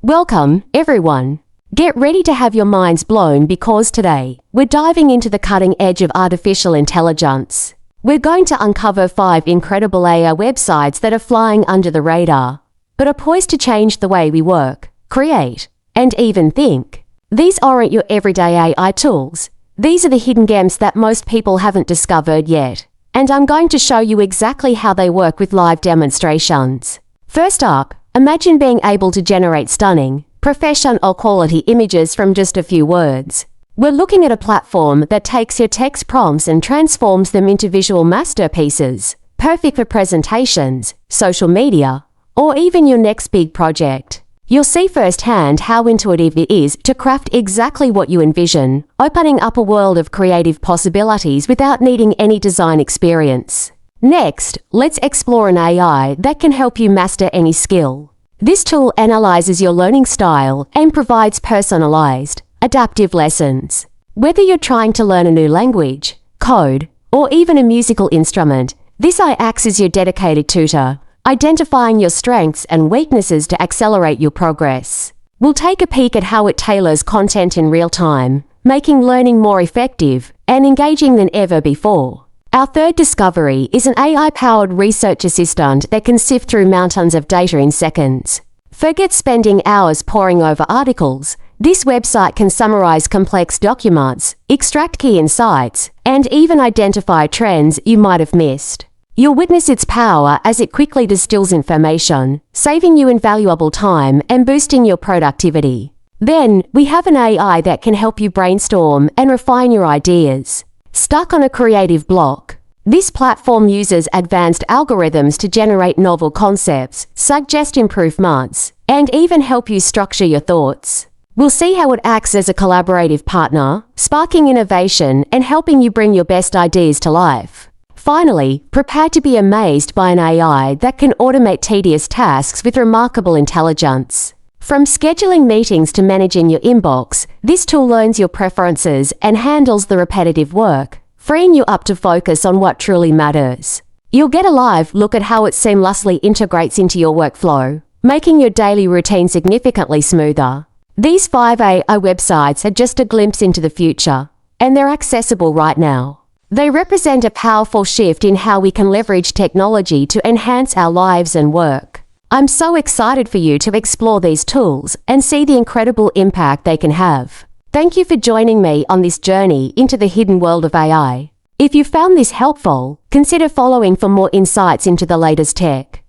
Welcome, everyone. Get ready to have your minds blown because today, we're diving into the cutting edge of artificial intelligence. We're going to uncover 5 incredible AI websites that are flying under the radar, but are poised to change the way we work, create, and even think. These aren't your everyday AI tools. These are the hidden gems that most people haven't discovered yet, and I'm going to show you exactly how they work with live demonstrations. First up, imagine being able to generate stunning, professional quality images from just a few words. We're looking at a platform that takes your text prompts and transforms them into visual masterpieces, perfect for presentations, social media, or even your next big project. You'll see firsthand how intuitive it is to craft exactly what you envision, opening up a world of creative possibilities without needing any design experience. Next, let's explore an AI that can help you master any skill. This tool analyzes your learning style and provides personalized, adaptive lessons. Whether you're trying to learn a new language, code, or even a musical instrument, this AI acts as your dedicated tutor, identifying your strengths and weaknesses to accelerate your progress. We'll take a peek at how it tailors content in real time, making learning more effective and engaging than ever before. Our third discovery is an AI-powered research assistant that can sift through mountains of data in seconds. Forget spending hours poring over articles. This website can summarize complex documents, extract key insights, and even identify trends you might have missed. You'll witness its power as it quickly distills information, saving you invaluable time and boosting your productivity. Then, we have an AI that can help you brainstorm and refine your ideas. Stuck on a creative block? This platform uses advanced algorithms to generate novel concepts, suggest improvements, and even help you structure your thoughts. We'll see how it acts as a collaborative partner, sparking innovation and helping you bring your best ideas to life. Finally, prepare to be amazed by an AI that can automate tedious tasks with remarkable intelligence. From scheduling meetings to managing your inbox, this tool learns your preferences and handles the repetitive work, freeing you up to focus on what truly matters. You'll get a live look at how it seamlessly integrates into your workflow, making your daily routine significantly smoother. These 5 AI websites are just a glimpse into the future, and they're accessible right now. They represent a powerful shift in how we can leverage technology to enhance our lives and work. I'm so excited for you to explore these tools and see the incredible impact they can have. Thank you for joining me on this journey into the hidden world of AI. If you found this helpful, consider following for more insights into the latest tech.